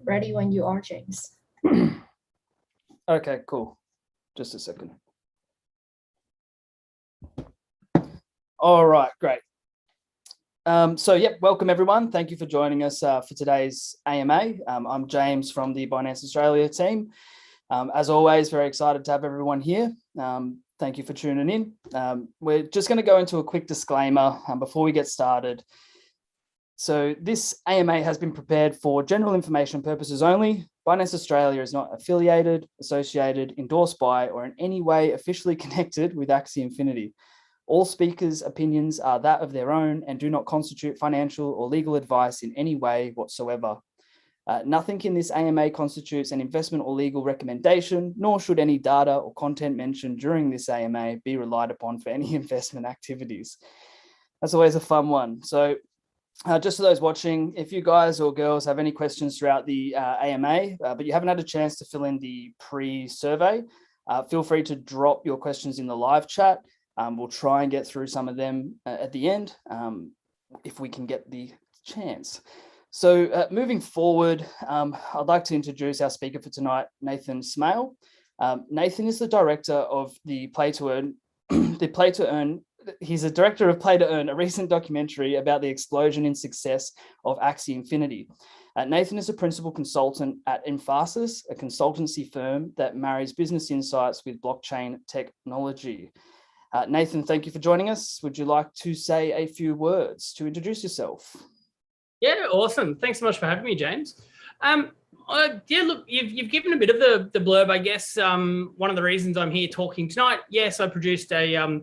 Ready when you are, James. Okay, cool. Just a second. All right, great. Welcome everyone. Thank you for joining us for today's AMA. I'm James from the Binance Australia team. As always, very excited to have everyone here. Thank you for tuning in. We're just going to go into a quick disclaimer before we get started. So this AMA has been prepared for general information purposes only. Binance Australia is not affiliated, associated, endorsed by, or in any way officially connected with Axie Infinity. All speakers' opinions are that of their own and do not constitute financial or legal advice in any way whatsoever. Nothing in this AMA constitutes an investment or legal recommendation, nor should any data or content mentioned during this AMA be relied upon for any investment activities. That's always a fun one. So just for those watching, if you guys or girls have any questions throughout the AMA, but you haven't had a chance to fill in the pre-survey, feel free to drop your questions in the live chat. We'll try and get through some of them at the end, if we can get the chance. So moving forward, I'd like to introduce our speaker for tonight, Nathan Smale. Nathan is the director of the Play to Earn, he's a director of Play to Earn, a recent documentary about the explosion in success of Axie Infinity. Nathan is a principal consultant at Emphasis, a consultancy firm that marries business insights with blockchain technology. Nathan, thank you for joining us. Would you like to say a few words to introduce yourself? Yeah, awesome. Thanks so much for having me, James. Look, you've given a bit of the blurb, I guess. One of the reasons I'm here talking tonight, yes, I produced a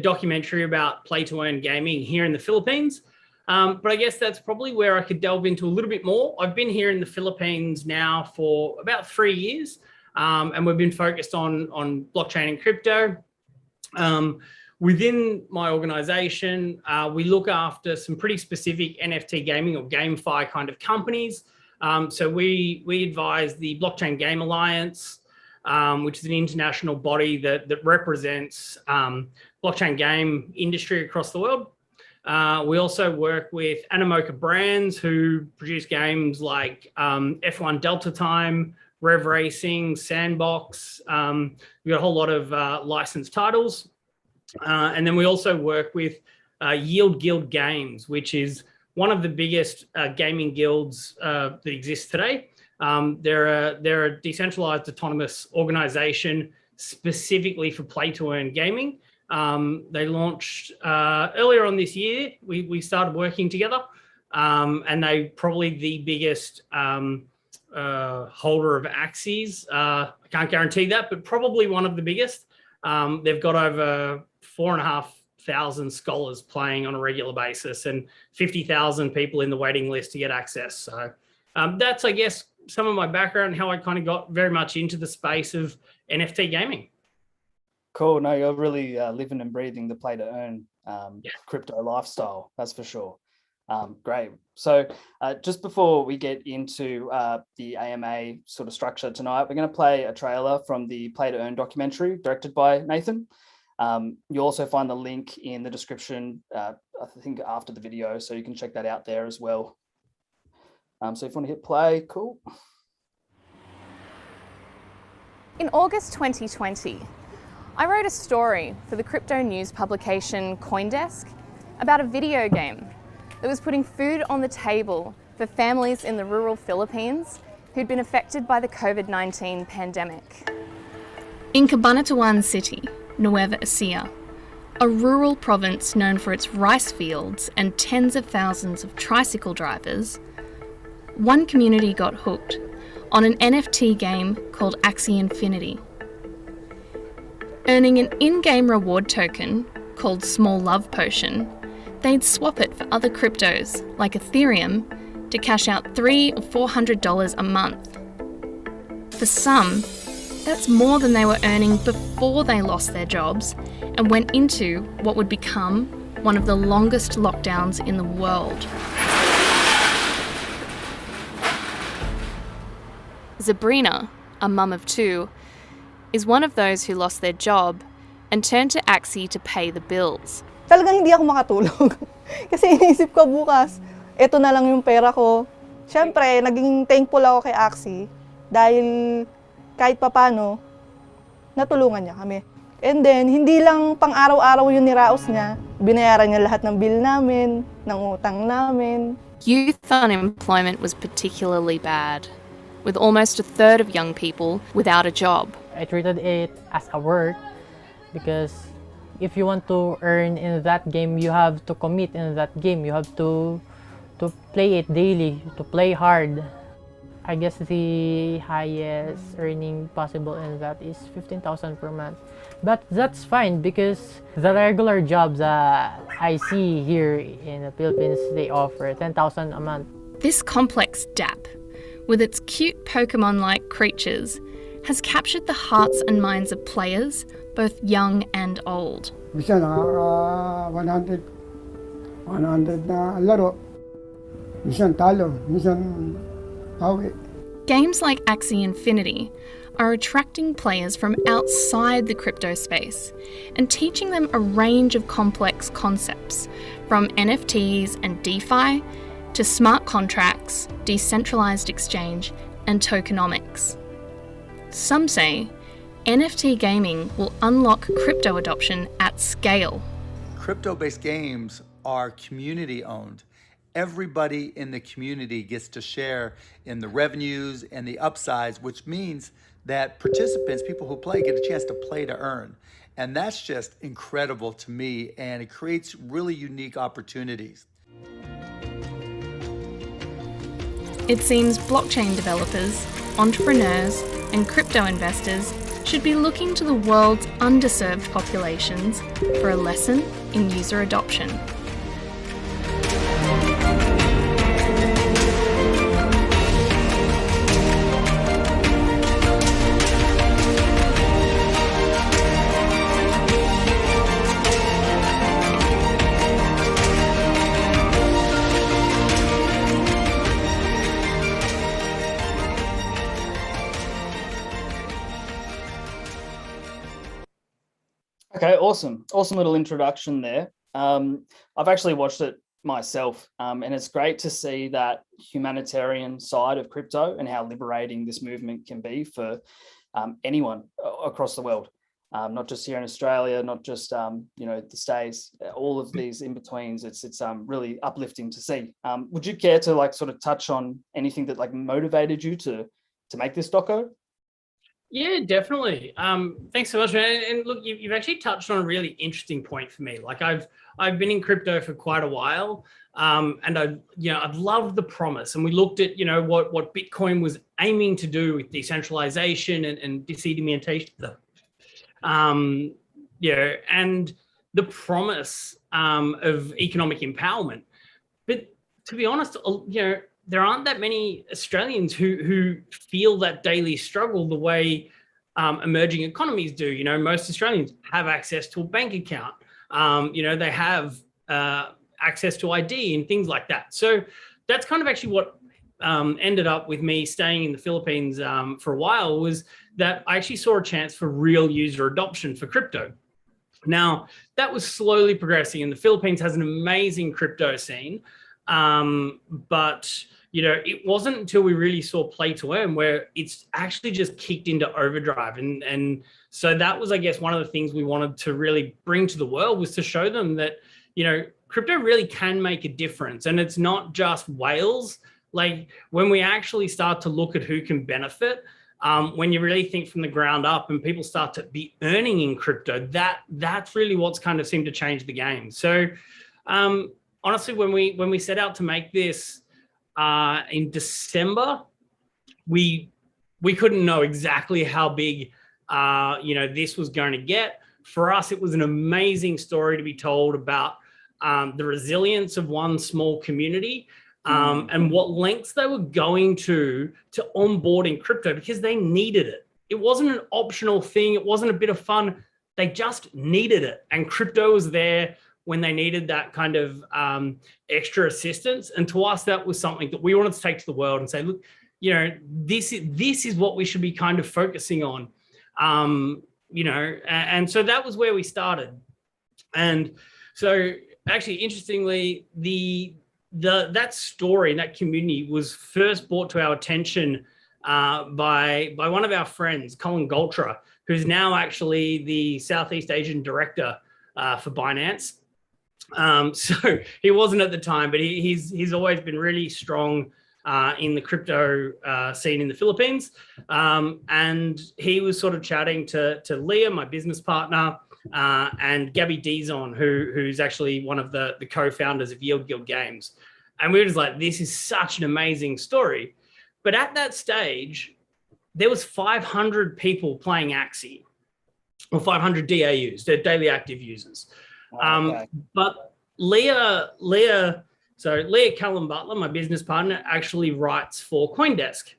documentary about play-to-earn gaming here in the Philippines. But I guess that's probably where I could delve into a little bit more. I've been here in the Philippines now for about 3 years, and we've been focused on blockchain and crypto. Within my organization, we look after some pretty specific NFT gaming or GameFi kind of companies. So we advise the Blockchain Game Alliance, which is an international body that represents blockchain game industry across the world. We also work with Animoca Brands, who produce games like F1 Delta Time, Rev Racing, Sandbox. We've got a whole lot of licensed titles. And then we also work with Yield Guild Games, which is one of the biggest gaming guilds that exist today. They're a decentralized autonomous organization specifically for play-to-earn gaming. They launched earlier on this year. We started working together, and they probably the biggest holder of Axies. I can't guarantee that, but probably one of the biggest. They've got over 4,500 scholars playing on a regular basis and 50,000 people in the waiting list to get access. So that's, I guess, some of my background and how I kind of got very much into the space of NFT gaming. Cool. No, you're really living and breathing the play to earn crypto lifestyle. That's for sure. Great. So just before we get into the AMA sort of structure tonight, we're going to play a trailer from the Play to Earn documentary directed by Nathan. You'll also find the link in the description, I think after the video, so you can check that out there as well. So if you want to hit play, cool. In August 2020, I wrote a story for the crypto news publication CoinDesk about a video game that was putting food on the table for families in the rural Philippines who'd been affected by the COVID-19 pandemic. In Cabanatuan City, Nueva Ecija, a rural province known for its rice fields and tens of thousands of tricycle drivers, one community got hooked on an NFT game called Axie Infinity. Earning an in-game reward token called Small Love Potion, they'd swap it for other cryptos like Ethereum to cash out $300 or $400 a month. For some, that's more than they were earning before they lost their jobs and went into what would become one of the longest lockdowns in the world. Sabrina, a mum of two, is one of those who lost their job and turned to Axie to pay the bills. Talagang hindi ako makatulog. Kasi iniisip ko bukas, eto na lang yung pera ko, Siyempre, naging thankful ako kay Axie dahil kahit papano, natulungan niya kami. And then, hindi lang pang araw-araw yung niraos niya, binayaran niya lahat ng bill namin, ng utang namin. Youth unemployment was particularly bad, with almost a third of young people without a job. I treated it as a work because if you want to earn in that game, you have to commit in that game. You have to play it daily, to play hard. I guess the highest earning possible in that is 15,000 per month. But that's fine because the regular jobs that I see here in the Philippines, they offer 10,000 a month. This complex DApp, with its cute Pokemon-like creatures, has captured the hearts and minds of players, both young and old. Minsan nakaka 100 na laro. Minsan talo, minsan hawi. Games like Axie Infinity are attracting players from outside the crypto space and teaching them a range of complex concepts, from NFTs and DeFi to smart contracts, decentralized exchange, and tokenomics. Some say NFT gaming will unlock crypto adoption at scale. Crypto-based games are community-owned. Everybody in the community gets to share in the revenues and the upsides, which means that participants, people who play, get a chance to play to earn. And that's just incredible to me, and it creates really unique opportunities. It seems blockchain developers, entrepreneurs, and crypto investors should be looking to the world's underserved populations for a lesson in user adoption. Okay, awesome. Awesome little introduction there. I've actually watched it myself, and it's great to see that humanitarian side of crypto and how liberating this movement can be for anyone across the world, not just here in Australia, not just the States, all of these in-betweens. It's really uplifting to see. Would you care to sort of touch on anything that motivated you to make this doco? Yeah, definitely. Thanks so much, man. And look, you've actually touched on a really interesting point for me. Like I've been in crypto for quite a while, and I've loved the promise. And we looked at what Bitcoin was aiming to do with decentralization and desedimentation, and the promise of economic empowerment. But to be honest, there aren't that many Australians who feel that daily struggle the way emerging economies do. Most Australians have access to a bank account. They have access to ID and things like that. So that's kind of actually what ended up with me staying in the Philippines for a while, was that I actually saw a chance for real user adoption for crypto. Now, that was slowly progressing, and the Philippines has an amazing crypto scene. But it wasn't until we really saw play to earn where it's actually just kicked into overdrive. And so that was, I guess, one of the things we wanted to really bring to the world, was to show them that, crypto really can make a difference. And it's not just whales. Like when we actually start to look at who can benefit, when you really think from the ground up and people start to be earning in crypto, that's really what's kind of seemed to change the game. So, honestly, when we set out to make this in December, we couldn't know exactly how big this was going to get. For us, it was an amazing story to be told about the resilience of one small community and what lengths they were going to onboard in crypto, because they needed it. It wasn't an optional thing. It wasn't a bit of fun. They just needed it, and crypto was there when they needed that kind of extra assistance. And to us, that was something that we wanted to take to the world and say, look, this is what we should be kind of focusing on, and so that was where we started. And so actually, interestingly, the that story and that community was first brought to our attention by one of our friends, Colin Goltra, who's now actually the Southeast Asian director for Binance. So he wasn't at the time, but he's always been really strong in the crypto scene in the Philippines. And he was sort of chatting to Leah, my business partner, and Gabby Dizon, who's actually one of the co-founders of Yield Guild Games. And we were just like, this is such an amazing story. But at that stage, there was 500 people playing Axie, or 500 DAUs, they're daily active users. Okay. But Leah Callum Butler, my business partner, actually writes for CoinDesk.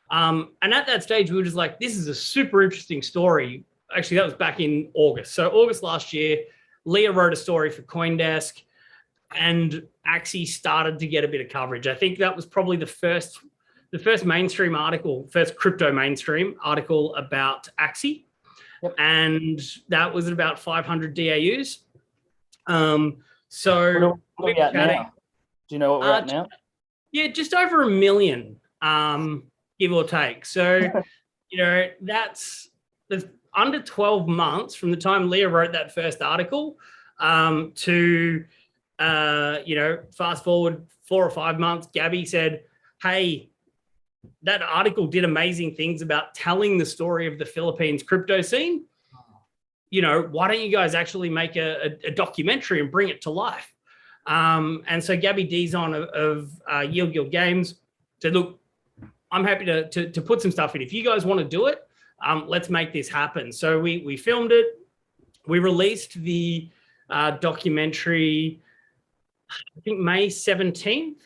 And at that stage, we were just like, this is a super interesting story. Actually, that was back in August. So August last year, Leah wrote a story for CoinDesk, and Axie started to get a bit of coverage. I think that was probably the first mainstream article, first crypto mainstream article about Axie. Yep. And that was at about 500 DAUs. So what are we at now? Do you know what we're at now? Yeah, just over 1 million, give or take. So, that's under 12 months from the time Leah wrote that first article to, fast forward 4 or 5 months, Gabby said, hey, that article did amazing things about telling the story of the Philippines crypto scene. Why don't you guys actually make a documentary and bring it to life? And so Gabby Dizon of Yield Guild Games said, look, I'm happy to put some stuff in. If you guys want to do it, let's make this happen. So we filmed it. We released the documentary, I think May 17th.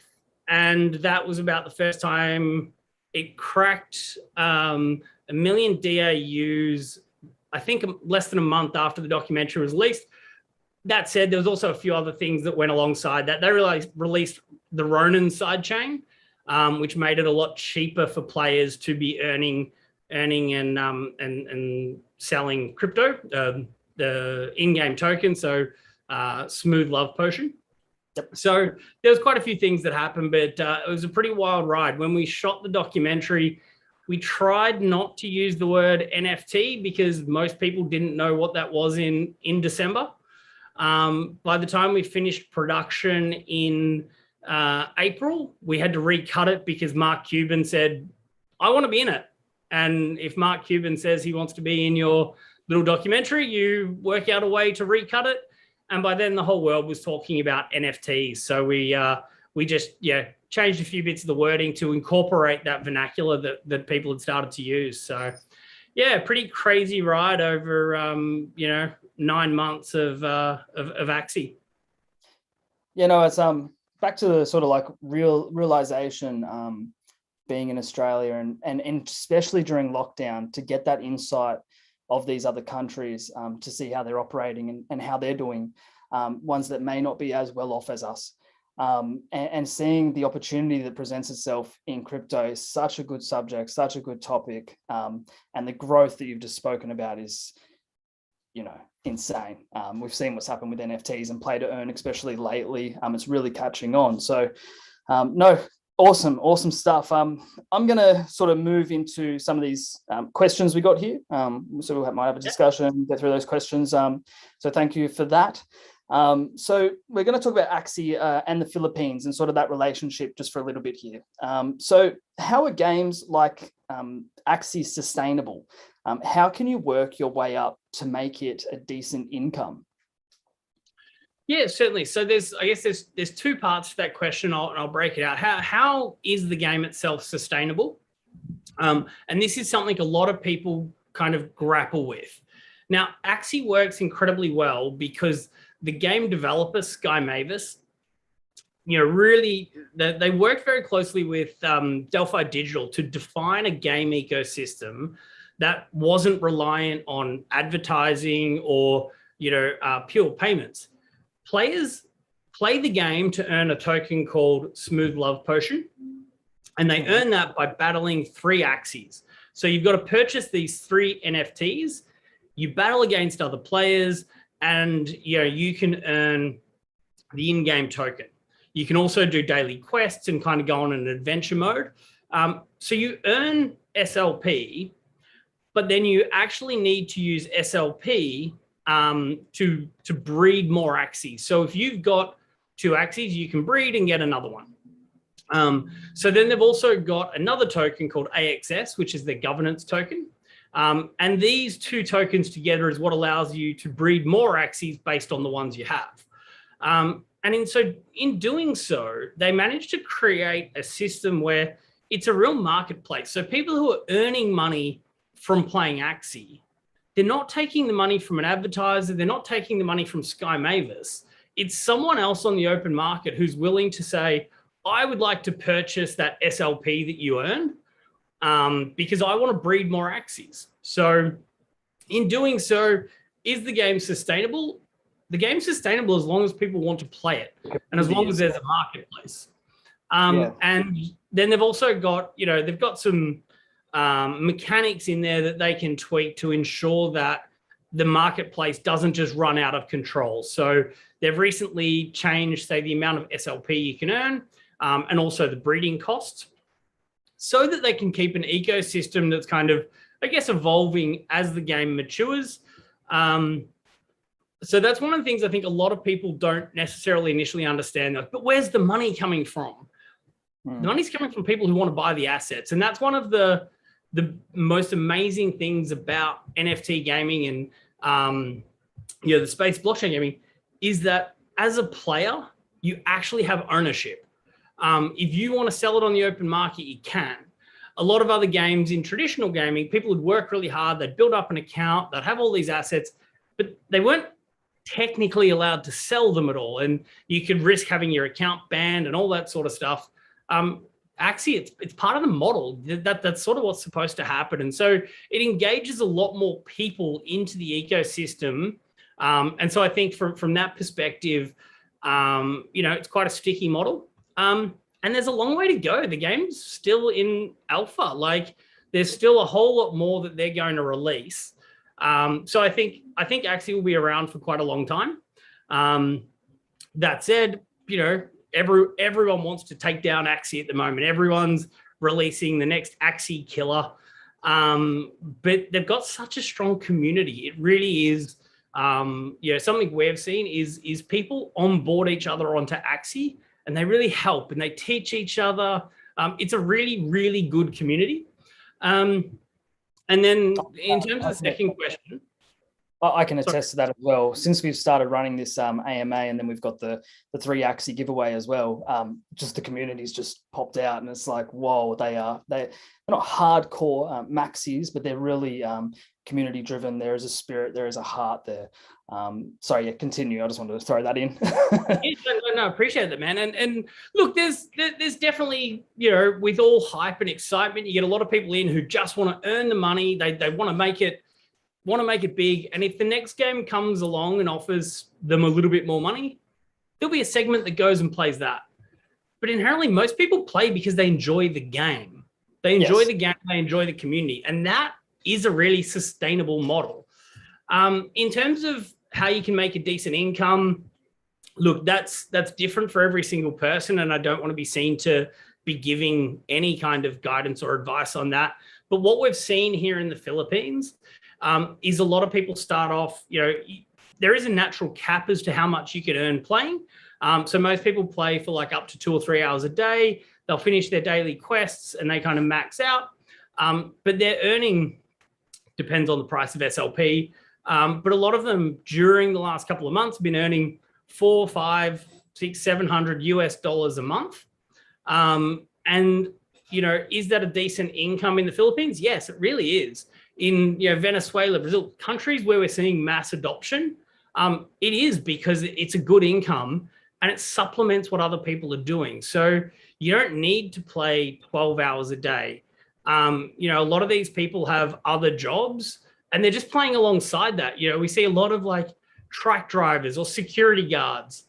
And that was about the first time it cracked 1 million DAUs, I think less than a month after the documentary was released. That said, there was also a few other things that went alongside that. They released the Ronin sidechain, which made it a lot cheaper for players to be earning and selling crypto, the in-game token. So Smooth Love Potion. So there was quite a few things that happened, but it was a pretty wild ride. When we shot the documentary, we tried not to use the word NFT because most people didn't know what that was in December. By the time we finished production in April, we had to recut it because Mark Cuban said, I want to be in it. And if Mark Cuban says he wants to be in your little documentary, you work out a way to recut it. And by then the whole world was talking about NFTs. So we just changed a few bits of the wording to incorporate that vernacular that people had started to use. So yeah, pretty crazy ride over 9 months of Axie. It's back to the sort of like realization being in Australia and especially during lockdown, to get that insight of these other countries, to see how they're operating and how they're doing, ones that may not be as well off as us. And seeing the opportunity that presents itself in crypto is such a good subject, such a good topic. And the growth that you've just spoken about is, insane. We've seen what's happened with NFTs and play to earn, especially lately. It's really catching on. So awesome stuff. I'm going to sort of move into some of these questions we got here. So might have a discussion, get through those questions. So thank you for that. So we're going to talk about Axie and the Philippines and sort of that relationship just for a little bit here. So how are games like Axie sustainable? How can you work your way up to make it a decent income? Yeah, certainly. So there's 2 parts to that question. I'll break it out. How is the game itself sustainable? And this is something a lot of people kind of grapple with. Now, Axie works incredibly well because the game developer, Sky Mavis, really, they worked very closely with Delphi Digital to define a game ecosystem that wasn't reliant on advertising or, pure payments. Players play the game to earn a token called Smooth Love Potion, and they earn that by battling 3 Axies. So you've got to purchase these 3 NFTs, you battle against other players, and you can earn the in-game token. You can also do daily quests and kind of go on an adventure mode. So you earn SLP, but then you actually need to use SLP to breed more Axies. So if you've got 2 Axies, you can breed and get another one. So then they've also got another token called AXS, which is their governance token. And these 2 tokens together is what allows you to breed more Axies based on the ones you have. And in doing so, they managed to create a system where it's a real marketplace. So people who are earning money from playing Axie, they're not taking the money from an advertiser. They're not taking the money from Sky Mavis. It's someone else on the open market who's willing to say, I would like to purchase that SLP that you earned because I want to breed more Axies. So in doing so, is the game sustainable? The game's sustainable as long as people want to play it and as long as there's a marketplace. And then they've also got, they've got some mechanics in there that they can tweak to ensure that the marketplace doesn't just run out of control. So they've recently changed, say, the amount of SLP you can earn and also the breeding costs so that they can keep an ecosystem that's kind of, I guess, evolving as the game matures. So that's one of the things I think a lot of people don't necessarily initially understand. But where's the money coming from? The money's coming from people who want to buy the assets. And that's one of the most amazing things about NFT gaming and the space blockchain gaming is that as a player, you actually have ownership. If you want to sell it on the open market, you can. A lot of other games in traditional gaming, people would work really hard, they'd build up an account, they'd have all these assets, but they weren't technically allowed to sell them at all. And you could risk having your account banned and all that sort of stuff. Axie, it's part of the model. That's sort of what's supposed to happen. And so it engages a lot more people into the ecosystem. And so I think from that perspective, it's quite a sticky model. And there's a long way to go. The game's still in alpha. Like there's still a whole lot more that they're going to release. So I think Axie will be around for quite a long time. That said, everyone wants to take down Axie at the moment. Everyone's releasing the next Axie killer. But they've got such a strong community. It really is, something we've seen is people onboard each other onto Axie and they really help and they teach each other. It's a really, really good community. And then in terms of the second question. I can attest to that as well. Since we've started running this AMA and then we've got the 3 Axie giveaway as well, just the community's just popped out and it's like, whoa, they're not hardcore maxis, but they're really community driven. There is a spirit, there is a heart there. Continue. I just wanted to throw that in. No, appreciate that, man. And look, there's definitely, with all hype and excitement, you get a lot of people in who just want to earn the money. They want to make it big. And if the next game comes along and offers them a little bit more money, there'll be a segment that goes and plays that. But inherently, most people play because they enjoy the game. They enjoy the game, they enjoy the community. And that is a really sustainable model. In terms of how you can make a decent income, look, that's different for every single person. And I don't want to be seen to be giving any kind of guidance or advice on that. But what we've seen here in the Philippines is a lot of people start off, there is a natural cap as to how much you can earn playing. So most people play for like up to 2 or 3 hours a day. They'll finish their daily quests and they kind of max out. But their earning depends on the price of SLP. But a lot of them during the last couple of months have been earning $400, $500, $600, $700 US a month. And, is that a decent income in the Philippines? Yes, it really is. In Venezuela, Brazil, countries where we're seeing mass adoption, it is because it's a good income and it supplements what other people are doing. So you don't need to play 12 hours a day. A lot of these people have other jobs and they're just playing alongside that. We see a lot of like truck drivers or security guards.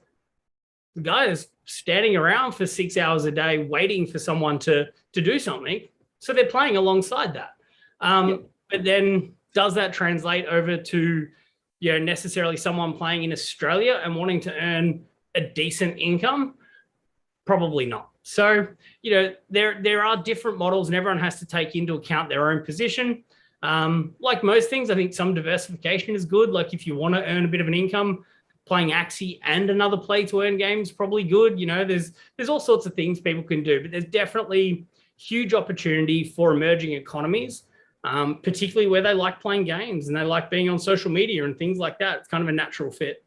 The guy is standing around for 6 hours a day waiting for someone to do something. So they're playing alongside that. But then does that translate over to necessarily someone playing in Australia and wanting to earn a decent income? Probably not. So, you know, there are different models and everyone has to take into account their own position. Like most things, I think some diversification is good. Like if you want to earn a bit of an income, playing Axie and another play to earn game is probably good. You know, there's all sorts of things people can do, but there's definitely huge opportunity for emerging economies, particularly where they like playing games and they like being on social media and things like that. It's kind of a natural fit.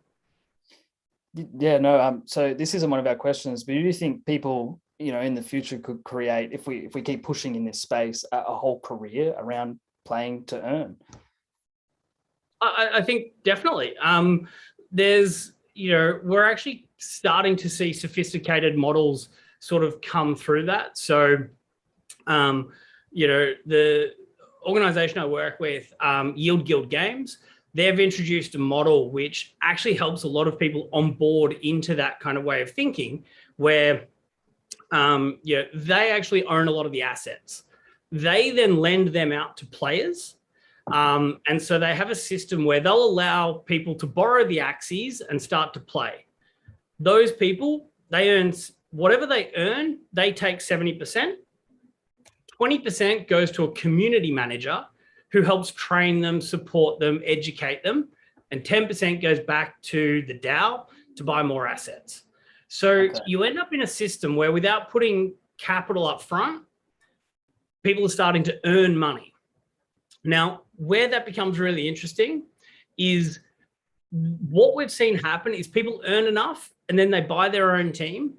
Yeah, no. So this isn't one of our questions, but do you think people, you know, in the future could create, if we keep pushing in this space, a whole career around playing to earn? I think definitely. There's, you know, we're actually starting to see sophisticated models sort of come through that. So, you know, the organization I work with, Yield Guild Games, they've introduced a model which actually helps a lot of people on board into that kind of way of thinking, where yeah, they actually own a lot of the assets. They then lend them out to players. And so they have a system where they'll allow people to borrow the Axies and start to play. Those people, they earn whatever they earn, they take 70%. 20% goes to a community manager who helps train them, support them, educate them. And 10% goes back to the DAO to buy more assets. So you end up in a system where without putting capital up front, people are starting to earn money. Now, where that becomes really interesting is what we've seen happen is people earn enough and then they buy their own team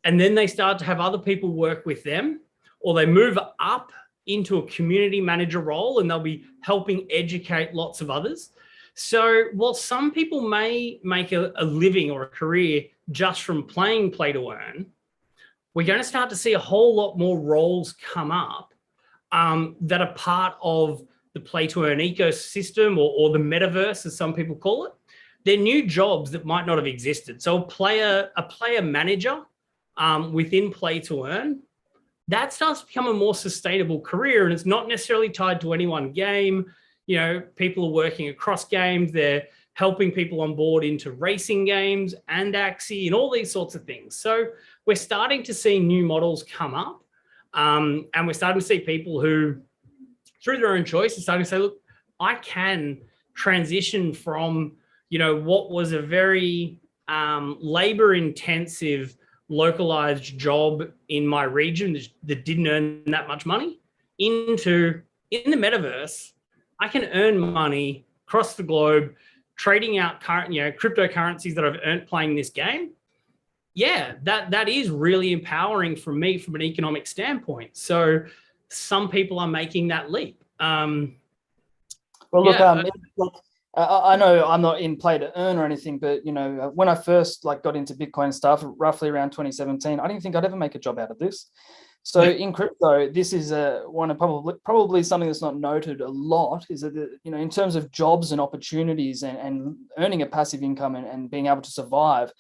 and then they start to have other people work with them, or they move up into a community manager role and they'll be helping educate lots of others. So while some people may make a living or a career just from playing play to earn, we're going to start to see a whole lot more roles come up that are part of the play to earn ecosystem, or the metaverse, as some people call it. They're new jobs that might not have existed. So a player manager within play to earn, that starts to become a more sustainable career, and it's not necessarily tied to any one game. You know, people are working across games. They're helping people on board into racing games and Axie and all these sorts of things. So we're starting to see new models come up, and we're starting to see people who, through their own choice, are starting to say, look, I can transition from, you know, what was a very labor-intensive, localized job in my region that didn't earn that much money into, in the metaverse, I can earn money across the globe, trading out current, you know, cryptocurrencies that I've earned playing this game. Yeah, that is really empowering for me from an economic standpoint. So some people are making that leap. Well, look, yeah, I know I'm not in play to earn or anything, but you know, when I first got into Bitcoin stuff, roughly around 2017, I didn't think I'd ever make a job out of this. So in crypto, this is one of probably something that's not noted a lot, is that, you know, in terms of jobs and opportunities and earning a passive income and being able to survive,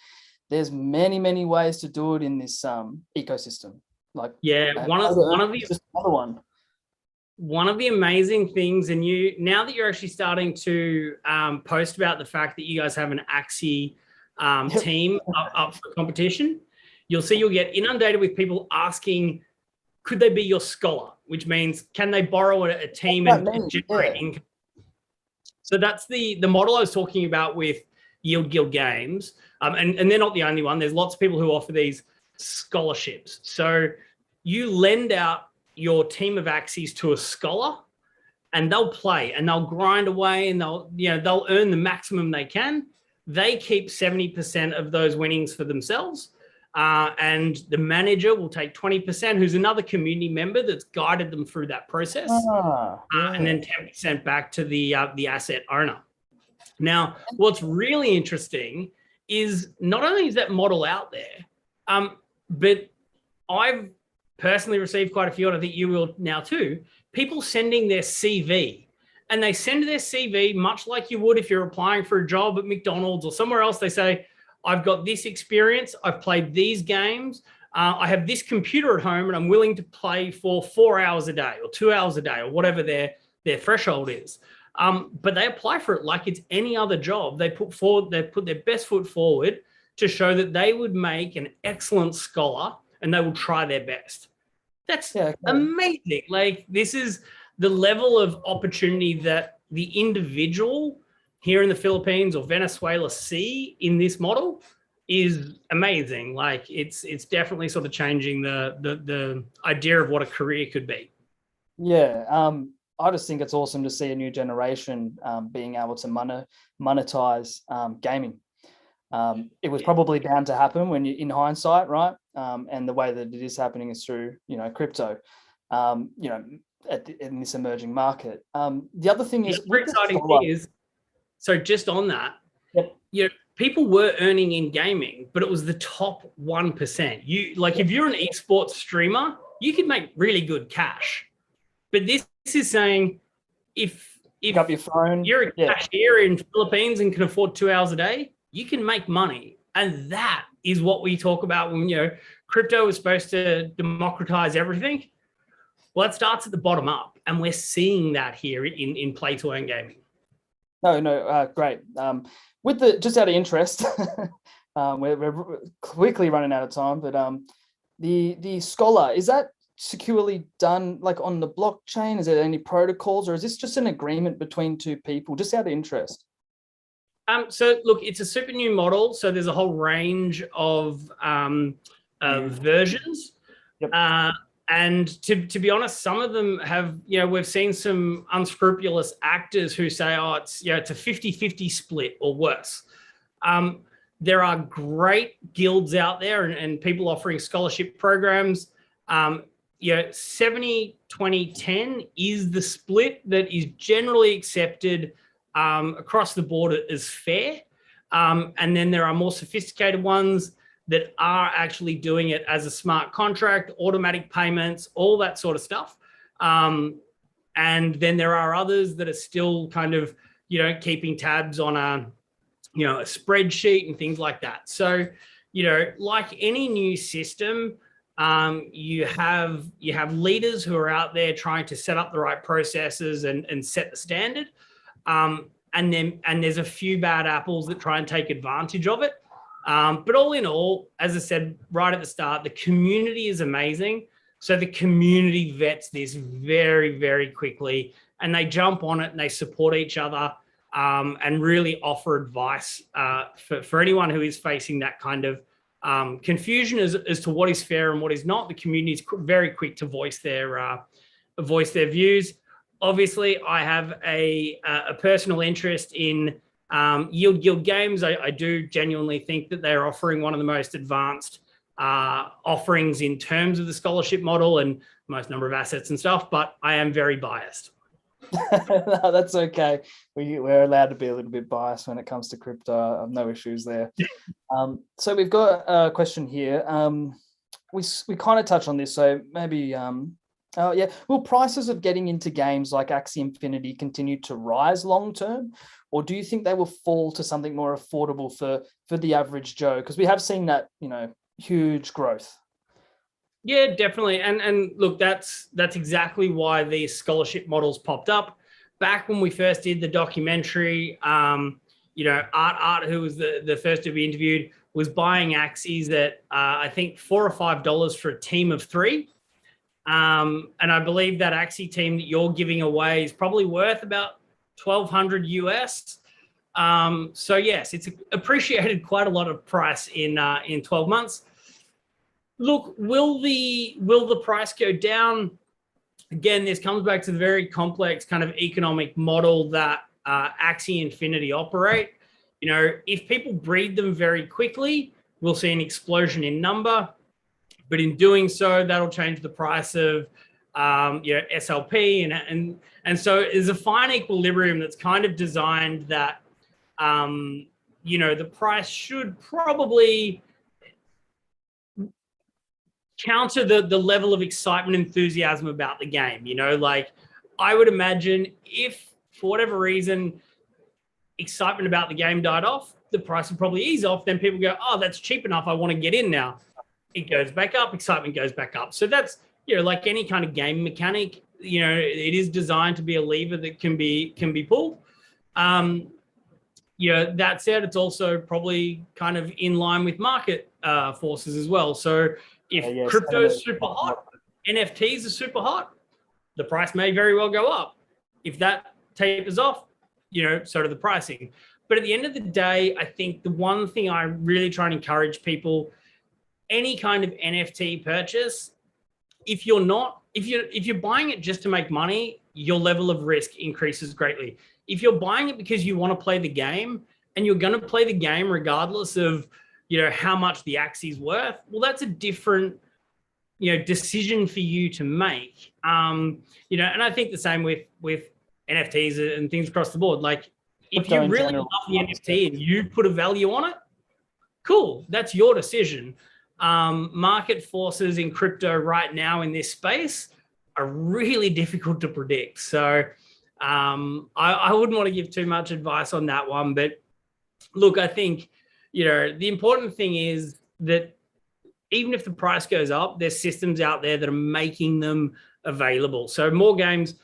there's many ways to do it in this ecosystem. Like, yeah, one of the amazing things, and now that you're actually starting to post about the fact that you guys have an Axie team up for competition, you'll see you'll get inundated with people asking, could they be your scholar? Which means, can they borrow a team and generate income? So that's the model I was talking about with Yield Guild Games. And they're not the only one. There's lots of people who offer these scholarships. So you lend out your team of Axies to a scholar and they'll play and they'll grind away and they'll earn the maximum they can. They keep 70% of those winnings for themselves. And the manager will take 20%, who's another community member that's guided them through that process. And then 10% back to the asset owner. Now, what's really interesting is not only is that model out there, but I've personally received quite a few, and I think you will now too, people sending their CV. And they send their CV much like you would if you're applying for a job at McDonald's or somewhere else. They say, I've got this experience, I've played these games, I have this computer at home, and I'm willing to play for 4 hours a day or 2 hours a day or whatever their threshold is. But they apply for it like it's any other job. They put their best foot forward to show that they would make an excellent scholar and they will try their best. That's Yeah, okay. amazing. Like, this is the level of opportunity that the individual here in the Philippines or Venezuela see in this model is amazing. Like, it's definitely sort of changing the idea of what a career could be. Yeah, I just think it's awesome to see a new generation being able to monetize gaming. It was probably bound to happen when you, in hindsight, right? And the way that it is happening is through, crypto, in this emerging market. The other thing is, The exciting thing is, so just on that, Yep. People were earning in gaming, but it was the top 1%. If you're an esports streamer, you could make really good cash. But this is saying, if Pick up your phone. you're a cashier in Philippines and can afford 2 hours a day, you can make money. And that is what we talk about when, crypto is supposed to democratize everything. Well, it starts at the bottom up, and we're seeing that here in play to earn gaming. No, great. Just out of interest, we're quickly running out of time, but the Scholar, is that securely done like on the blockchain? Is there any protocols, or is this just an agreement between two people? Just out of interest. So look, it's a super new model. So there's a whole range of versions. Yep. And to be honest, some of them have, we've seen some unscrupulous actors who say, oh, it's a 50-50 split or worse. There are great guilds out there and people offering scholarship programs. 70-20-10 is the split that is generally accepted across the board as fair. And then there are more sophisticated ones that are actually doing it as a smart contract, automatic payments, all that sort of stuff. And then there are others that are still kind of, keeping tabs on a spreadsheet and things like that. So, like any new system, you have leaders who are out there trying to set up the right processes and set the standard. And there's a few bad apples that try and take advantage of it. But all in all, as I said right at the start, the community is amazing. So the community vets this very, very quickly, and they jump on it and they support each other and really offer advice for anyone who is facing that kind of confusion as to what is fair and what is not. The community is very quick to voice their views. Obviously, I have a personal interest in Yield Guild Games. I do genuinely think that they're offering one of the most advanced offerings in terms of the scholarship model and most number of assets and stuff, but I am very biased. No, that's okay. We're allowed to be a little bit biased when it comes to crypto. I have no issues there. So we've got a question here. We kind of touched on this, so maybe will prices of getting into games like Axie Infinity continue to rise long term, or do you think they will fall to something more affordable for the average Joe? Because we have seen that, huge growth. Yeah, definitely. And look, that's exactly why these scholarship models popped up. Back when we first did the documentary, Art, who was the first to be interviewed, was buying Axies at, I think, $4 or $5 for a team of 3. And I believe that Axie team that you're giving away is probably worth about $1,200 US. So yes, it's appreciated quite a lot of price in 12 months. Look, will the price go down? Again, this comes back to the very complex kind of economic model that Axie Infinity operate. If people breed them very quickly, we'll see an explosion in number. But in doing so, that'll change the price of SLP, and so there's a fine equilibrium that's kind of designed that the price should probably counter the level of excitement, enthusiasm about the game. I would imagine if for whatever reason excitement about the game died off, the price would probably ease off. Then people go, oh, that's cheap enough, I want to get in now. It goes back up, excitement goes back up. So that's, like any kind of game mechanic, it is designed to be a lever that can be pulled. That said, it's also probably kind of in line with market forces as well. So, If yes, crypto is super hot, NFTs are super hot, the price may very well go up. If that tapers off, so do the pricing. But at the end of the day, I think the one thing I really try and encourage people, any kind of NFT purchase, if you're buying it just to make money, your level of risk increases greatly. If you're buying it because you want to play the game and you're going to play the game regardless of, how much the Axie is worth, well, that's a different, decision for you to make. And I think the same with NFTs and things across the board. Like, if you really love the NFT and you put a value on it, cool, that's your decision. Market forces in crypto right now in this space are really difficult to predict. So I wouldn't want to give too much advice on that one. But look, I think, the important thing is that even if the price goes up, there's systems out there that are making them available. So more games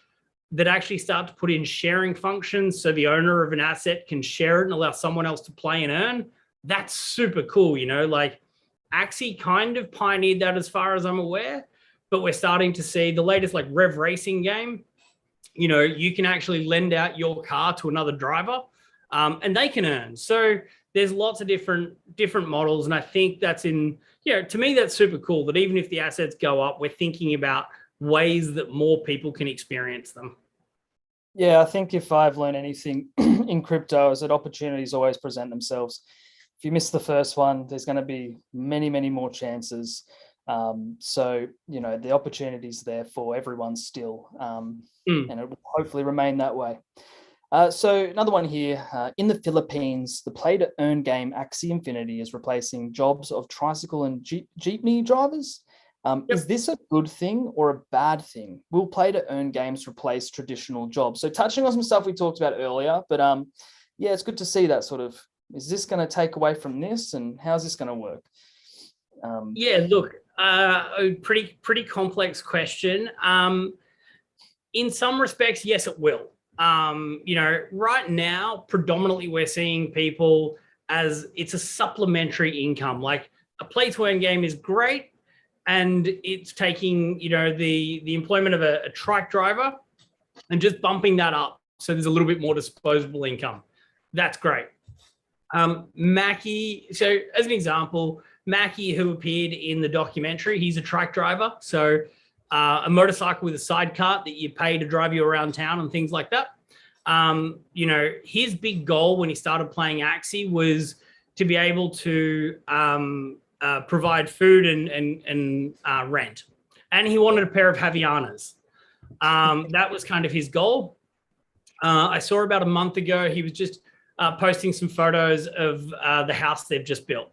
that actually start to put in sharing functions, so the owner of an asset can share it and allow someone else to play and earn. That's super cool. Like Axie kind of pioneered that as far as I'm aware, but we're starting to see the latest like Rev Racing game. You can actually lend out your car to another driver and they can earn. So there's lots of different models. And I think that's to me, that's super cool that even if the assets go up, we're thinking about ways that more people can experience them. Yeah, I think if I've learned anything in crypto is that opportunities always present themselves. If you miss the first one, there's going to be many, many more chances. So, the opportunity's there for everyone still, and it will hopefully remain that way. So another one here, in the Philippines, the play-to-earn game Axie Infinity is replacing jobs of tricycle and jeepney drivers. Is this a good thing or a bad thing? Will play-to-earn games replace traditional jobs? So touching on some stuff we talked about earlier, but yeah, it's good to see that sort of, is this going to take away from this and how's this going to work? Yeah, look, a pretty complex question. In some respects, yes, it will. Right now, predominantly we're seeing people as it's a supplementary income. Like a play-to-earn game is great, and it's taking, the employment of a trike driver and just bumping that up. So there's a little bit more disposable income. That's great. Mackie, so as an example, Mackie, who appeared in the documentary, he's a trike driver. So a motorcycle with a side cart that you pay to drive you around town and things like that. His big goal when he started playing Axie was to be able to provide food and rent. And he wanted a pair of Havaianas. That was kind of his goal. I saw about a month ago, he was just posting some photos of the house they've just built.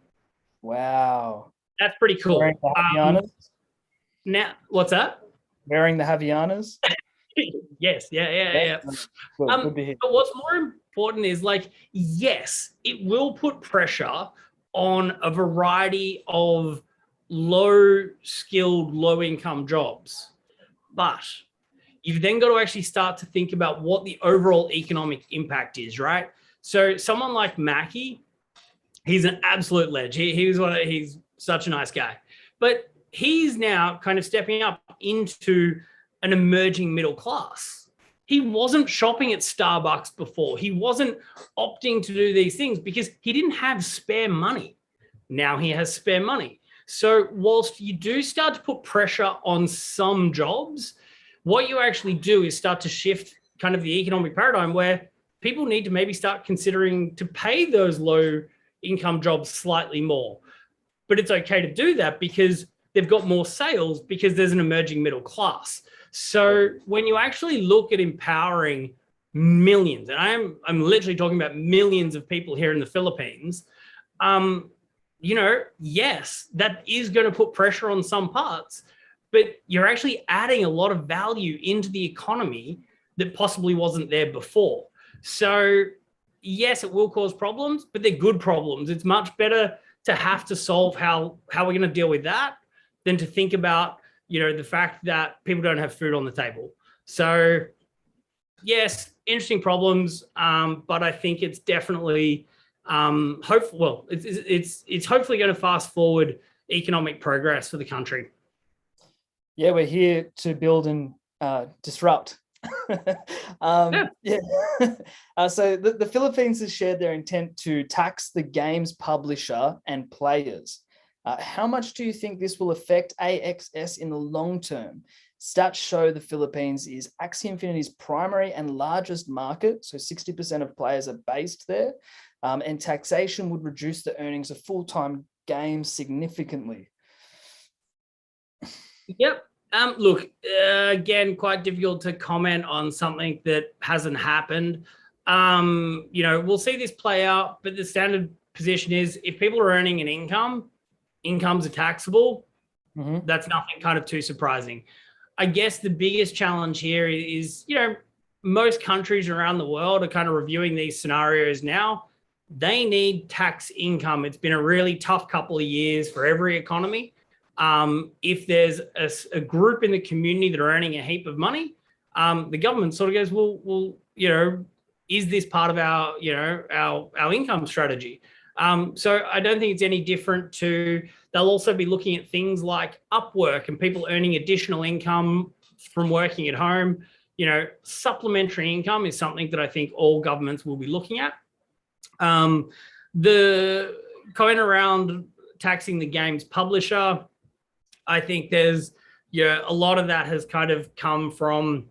Wow. That's pretty cool. Wearing the Havaianas? Now, what's that? Wearing the Havaianas? Yes, yeah. Good to hear. But what's more important is yes, it will put pressure on a variety of low-skilled, low-income jobs. But you've then got to actually start to think about what the overall economic impact is, right? So someone like Mackie, he's an absolute legend. He's such a nice guy. But he's now kind of stepping up into an emerging middle class. He wasn't shopping at Starbucks before. He wasn't opting to do these things because he didn't have spare money. Now he has spare money. So whilst you do start to put pressure on some jobs, what you actually do is start to shift kind of the economic paradigm where people need to maybe start considering to pay those low income jobs slightly more. But it's okay to do that because they've got more sales because there's an emerging middle class. So when you actually look at empowering millions, and I'm literally talking about millions of people here in the Philippines, yes, that is going to put pressure on some parts, but you're actually adding a lot of value into the economy that possibly wasn't there before. So yes, it will cause problems, but they're good problems. It's much better to have to solve how we're going to deal with that than to think about, the fact that people don't have food on the table. So yes, interesting problems, but I think it's definitely it's hopefully going to fast forward economic progress for the country. Yeah, we're here to build and disrupt. Yeah. So the Philippines has shared their intent to tax the game's publisher and players. How much do you think this will affect AXS in the long term? Stats show the Philippines is Axie Infinity's primary and largest market, so 60% of players are based there, and taxation would reduce the earnings of full-time games significantly. Yep. Look, again, quite difficult to comment on something that hasn't happened. We'll see this play out, but the standard position is if people are earning an incomes are taxable. Mm-hmm. That's nothing kind of too surprising. I guess the biggest challenge here is, most countries around the world are kind of reviewing these scenarios now. They need tax income. It's been a really tough couple of years for every economy. If there's a group in the community that are earning a heap of money, the government sort of goes, well, is this part of our income strategy? So I don't think it's any different to, they'll also be looking at things like Upwork and people earning additional income from working at home. Supplementary income is something that I think all governments will be looking at. The going around taxing the game's publisher, I think there's, a lot of that has kind of come from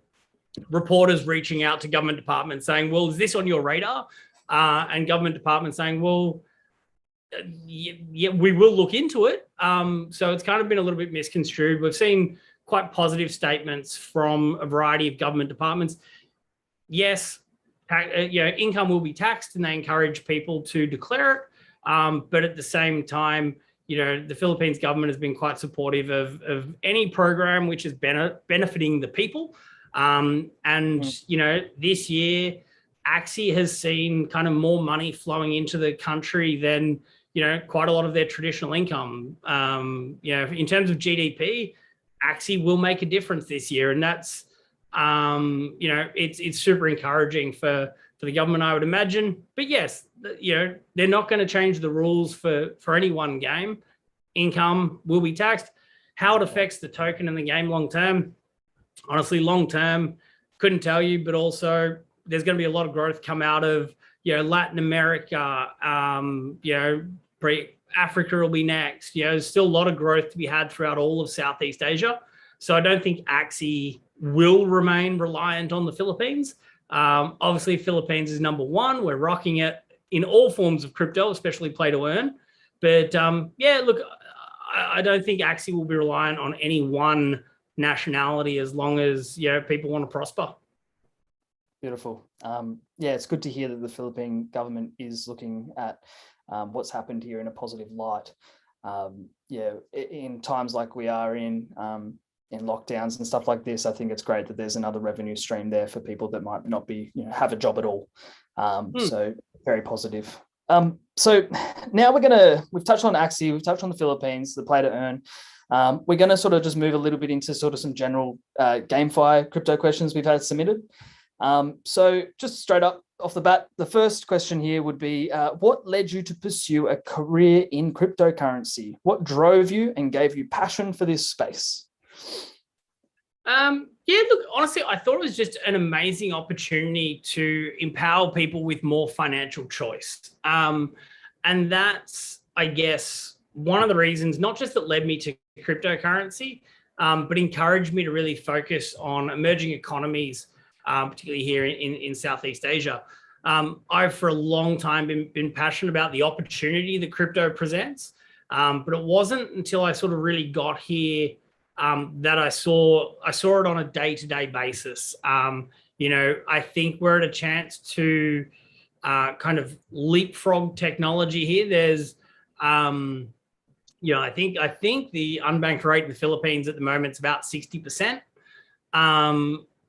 reporters reaching out to government departments saying, well, is this on your radar? And government departments saying, well, yeah, we will look into it. So it's kind of been a little bit misconstrued. We've seen quite positive statements from a variety of government departments. Yes, income will be taxed and they encourage people to declare it. But at the same time, the Philippines government has been quite supportive of any program which is benefiting the people. This year, Axie has seen kind of more money flowing into the country than, quite a lot of their traditional income. In terms of GDP, Axie will make a difference this year. And that's, it's super encouraging for the government, I would imagine. But yes, they're not going to change the rules for any one game. Income will be taxed. How it affects the token and the game long term, honestly, long term, couldn't tell you, but also there's going to be a lot of growth come out of, Latin America, Africa will be next. There's still a lot of growth to be had throughout all of Southeast Asia. So I don't think Axie will remain reliant on the Philippines. Obviously, Philippines is number one. We're rocking it in all forms of crypto, especially play to earn. But look, I don't think Axie will be reliant on any one nationality as long as people want to prosper. Beautiful. It's good to hear that the Philippine government is looking at what's happened here in a positive light. In times like we are in lockdowns and stuff like this, I think it's great that there's another revenue stream there for people that might not be, have a job at all. So very positive. So now we've touched on Axie, we've touched on the Philippines, the play to earn. We're going to sort of just move a little bit into sort of some general GameFi crypto questions we've had submitted. So just straight up off the bat, the first question here would be, what led you to pursue a career in cryptocurrency? What drove you and gave you passion for this space? Look, honestly, I thought it was just an amazing opportunity to empower people with more financial choice. And that's, I guess, one of the reasons, not just that led me to cryptocurrency, but encouraged me to really focus on emerging economies, particularly here in Southeast Asia. I've for a long time been passionate about the opportunity that crypto presents, but it wasn't until I sort of really got here that I saw it on a day-to-day basis. I think we're at a chance to kind of leapfrog technology here. There's, I think the unbanked rate in the Philippines at the moment is about 60%.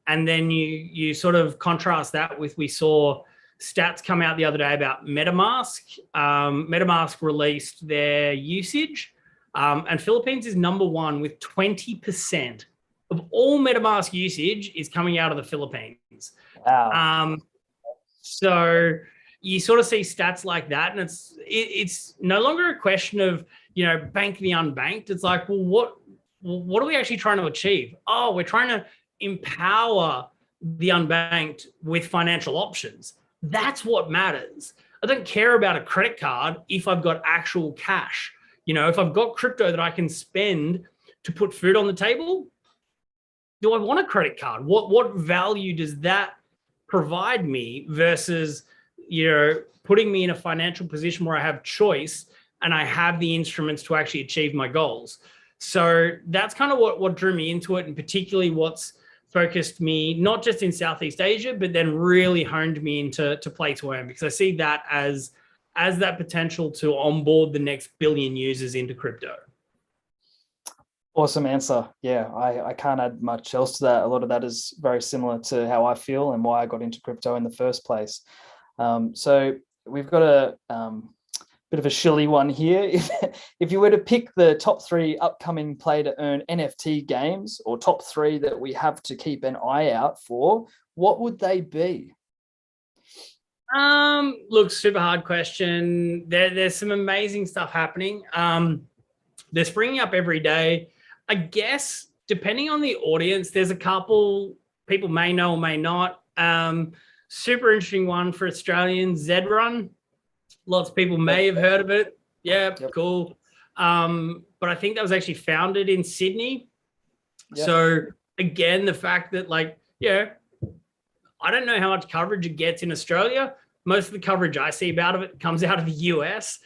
And then you sort of contrast that with, we saw stats come out the other day about MetaMask. MetaMask released their usage, and Philippines is number one with 20% of all MetaMask usage is coming out of the Philippines. Wow. So you sort of see stats like that, and it's no longer a question of, bank the unbanked. It's like, well, what are we actually trying to achieve? Oh, we're trying to empower the unbanked with financial options. That's what matters. I don't care about a credit card if I've got actual cash. If I've got crypto that I can spend to put food on the table, do I want a credit card? What value does that provide me versus, putting me in a financial position where I have choice and I have the instruments to actually achieve my goals? So that's kind of what drew me into it, and particularly what's focused me not just in Southeast Asia, but then really honed me into play to earn, because I see that as that potential to onboard the next billion users into crypto. Awesome answer. Yeah, I can't add much else to that. A lot of that is very similar to how I feel and why I got into crypto in the first place. So we've got a bit of a shilly one here. If you were to pick the top 3 upcoming play to earn NFT games, or top 3 that we have to keep an eye out for, what would they be? Look, super hard question. There's some amazing stuff happening. They're springing up every day. I guess, depending on the audience, there's a couple people may know or may not. Super interesting one for Australians, Zedrun. Lots of people may have heard of it. Yeah, yep. Cool. But I think that was actually founded in Sydney. Yep. So again, the fact that I don't know how much coverage it gets in Australia. Most of the coverage I see about it comes out of the US,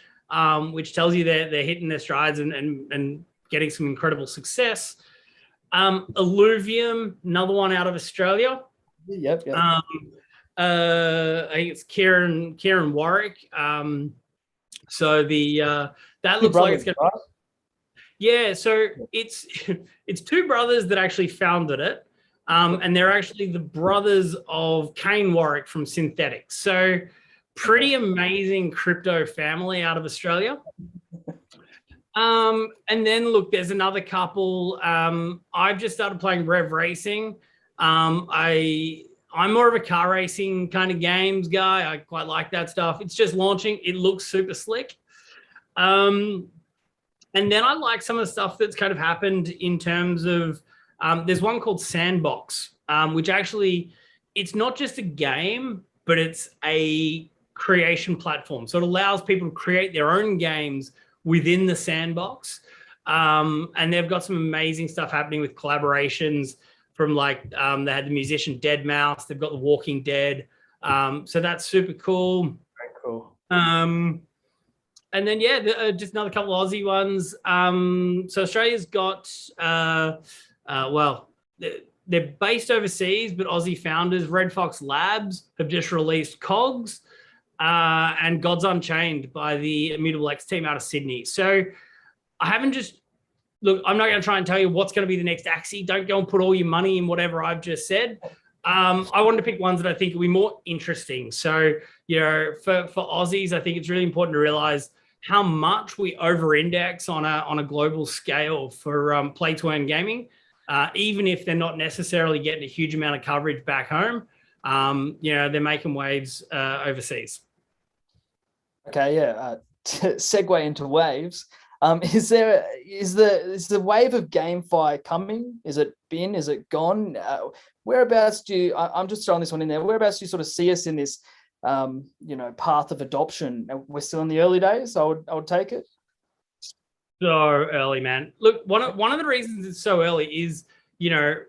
which tells you they're hitting their strides and getting some incredible success. Alluvium, another one out of Australia. Yep. I think it's Kieran Warwick. So that looks like it's going to. Yeah, so it's 2 brothers that actually founded it. And they're actually the brothers of Kane Warwick from Synthetics. So pretty amazing crypto family out of Australia. And then look, there's another couple. I've just started playing Rev Racing. I'm more of a car racing kind of games guy. I quite like that stuff. It's just launching. It looks super slick. And then I like some of the stuff that's kind of happened in terms of, there's one called Sandbox, which actually, it's not just a game, but it's a creation platform. So it allows people to create their own games within the sandbox. And they've got some amazing stuff happening with collaborations from they had the musician Deadmau5, they've got The Walking Dead. So that's super cool. Very cool. And then, just another couple of Aussie ones. So Australia's got, they're based overseas, but Aussie founders, Red Fox Labs, have just released Cogs and Gods Unchained by the Immutable X team out of Sydney. So I haven't just, look, I'm not going to try and tell you what's going to be the next Axie. Don't go and put all your money in whatever I've just said. I wanted to pick ones that I think will be more interesting. So, for Aussies, I think it's really important to realize how much we over-index on a global scale for play-to-earn gaming, even if they're not necessarily getting a huge amount of coverage back home. They're making waves overseas. Okay, yeah. Segue into waves. Is the wave of GameFi coming? Is it been? Is it gone? Whereabouts do you? I'm just throwing this one in there. Whereabouts do you sort of see us in this, path of adoption? We're still in the early days. I would take it. So early, man. Look, one of the reasons it's so early is, it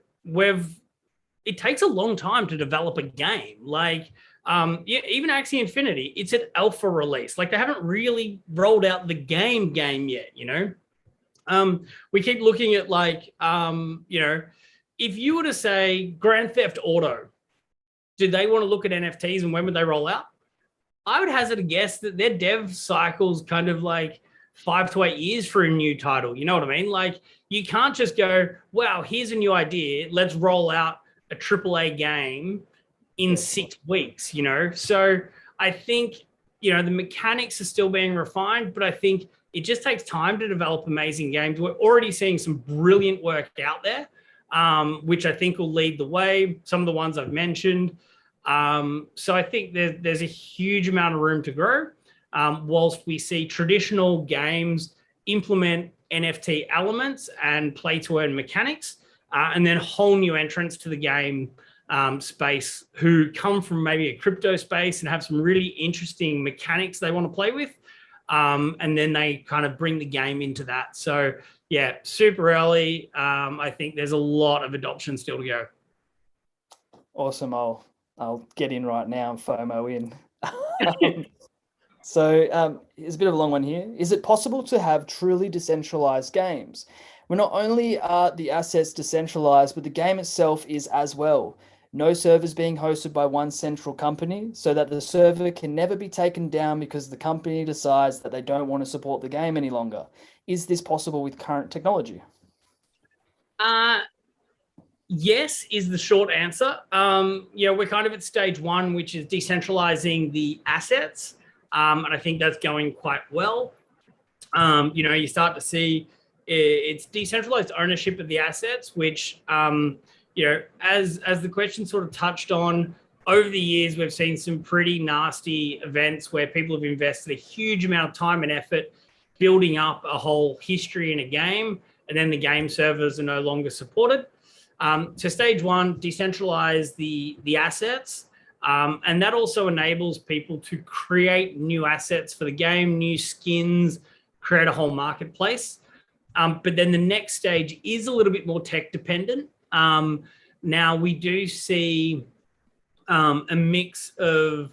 takes a long time to develop a game. Even Axie Infinity, it's an alpha release. They haven't really rolled out the game yet, We keep looking at if you were to say Grand Theft Auto, do they want to look at NFTs and when would they roll out? I would hazard a guess that their dev cycle's kind of 5 to 8 years for a new title. You know what I mean? You can't just go, wow, here's a new idea. Let's roll out a AAA game in 6 weeks, So I think, the mechanics are still being refined, but I think it just takes time to develop amazing games. We're already seeing some brilliant work out there, which I think will lead the way. Some of the ones I've mentioned. So I think there's a huge amount of room to grow. Whilst we see traditional games implement NFT elements and play to earn mechanics, and then whole new entrants to the game space who come from maybe a crypto space and have some really interesting mechanics they want to play with. And then they kind of bring the game into that. So yeah, super early. I think there's a lot of adoption still to go. Awesome. I'll get in right now and FOMO in. So here's a bit of a long one here. Is it possible to have truly decentralized games where not only are the assets decentralized, but the game itself is as well? No servers being hosted by one central company so that the server can never be taken down because the company decides that they don't want to support the game any longer. Is this possible with current technology? Yes, is the short answer. We're kind of at stage one, which is decentralizing the assets. And I think that's going quite well. You start to see it's decentralized ownership of the assets, which, as the question sort of touched on, over the years, we've seen some pretty nasty events where people have invested a huge amount of time and effort building up a whole history in a game, and then the game servers are no longer supported. So stage one, decentralize the assets. And that also enables people to create new assets for the game, new skins, create a whole marketplace. But then the next stage is a little bit more tech dependent. Now we do see a mix of,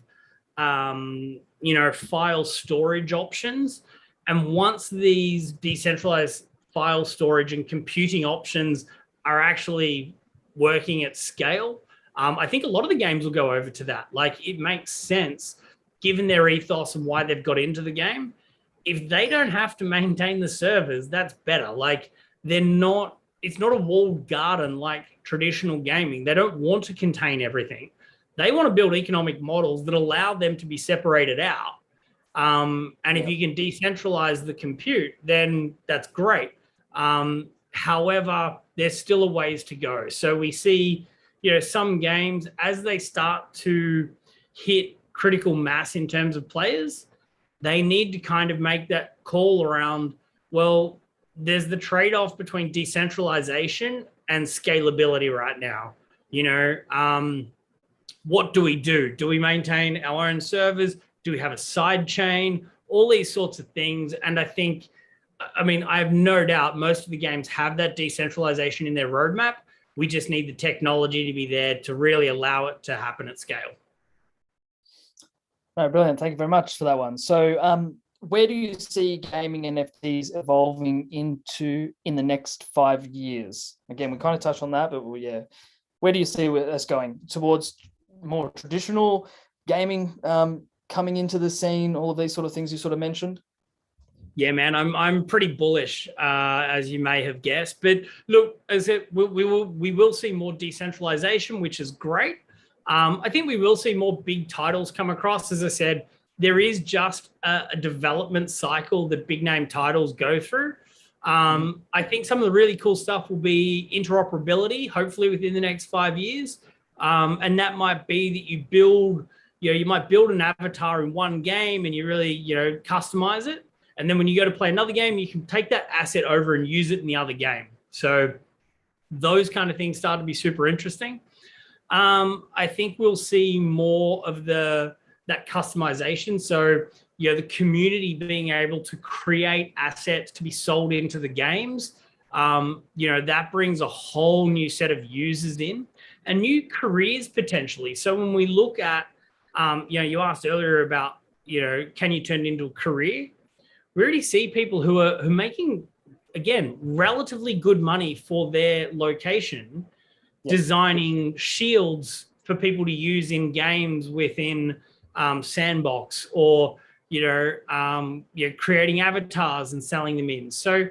file storage options. And once these decentralized file storage and computing options are actually working at scale, I think a lot of the games will go over to that. Like, it makes sense given their ethos and why they've got into the game. If they don't have to maintain the servers, that's better. Like, it's not a walled garden like traditional gaming. They don't want to contain everything. They want to build economic models that allow them to be separated out. And if you can decentralize the compute, then that's great. However, there's still a ways to go. So we see, some games, as they start to hit critical mass in terms of players, they need to kind of make that call around, well, there's the trade-off between decentralization and scalability right now. What do we do? Do we maintain our own servers? Do we have a side chain? All these sorts of things. And I have no doubt most of the games have that decentralization in their roadmap. We just need the technology to be there to really allow it to happen at scale. No, brilliant. Thank you very much for that one. So where do you see gaming NFTs evolving into in the next 5 years? Again, we kind of touched on that, but where do you see us going? Towards more traditional gaming coming into the scene, all of these sort of things you sort of mentioned? Yeah, man, I'm pretty bullish, as you may have guessed. But look, as we will see more decentralization, which is great. I think we will see more big titles come across. As I said, there is just a development cycle that big name titles go through. I think some of the really cool stuff will be interoperability, hopefully within the next 5 years. And that might be that you might build an avatar in one game and you really, customize it. And then when you go to play another game, you can take that asset over and use it in the other game. So those kind of things start to be super interesting. I think we'll see more of that customization. So, the community being able to create assets to be sold into the games, that brings a whole new set of users in and new careers potentially. So when we look at, you asked earlier about, can you turn it into a career? We already see people who are making, again, relatively good money for their location, designing shields for people to use in games within Sandbox, or creating avatars and selling them in. So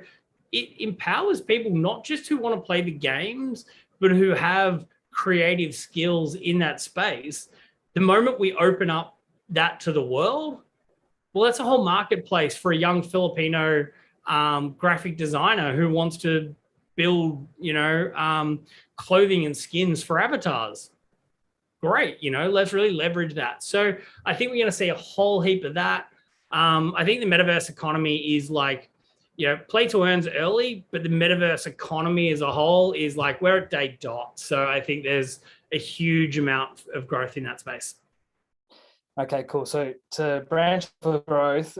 it empowers people not just who want to play the games, but who have creative skills in that space. The moment we open up that to the world, well, that's a whole marketplace for a young Filipino graphic designer who wants to build, clothing and skins for avatars. Great, let's really leverage that. So I think we're going to see a whole heap of that. I think the metaverse economy is like, play to earn's early, but the metaverse economy as a whole is like we're at day dot. So I think there's a huge amount of growth in that space. Okay, cool. So to branch for growth,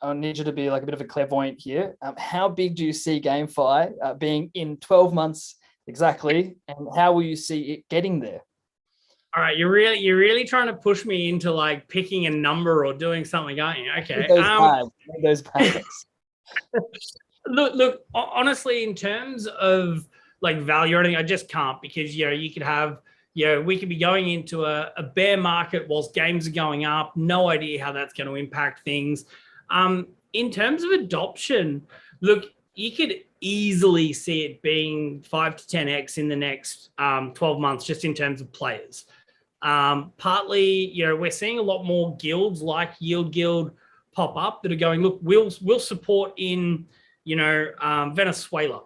I need you to be like a bit of a clairvoyant here. How big do you see GameFi being in 12 months exactly, and how will you see it getting there? All right, you're really trying to push me into like picking a number or doing something, aren't you? Okay. Those bags. Look. Honestly, in terms of like value or anything, I just can't, because you could have we could be going into a bear market whilst games are going up. No idea how that's going to impact things. In terms of adoption, look, you could easily see it being 5 to 10x in the next 12 months, just in terms of players. Partly, we're seeing a lot more guilds like Yield Guild pop up that are going, look, we'll support in, Venezuela.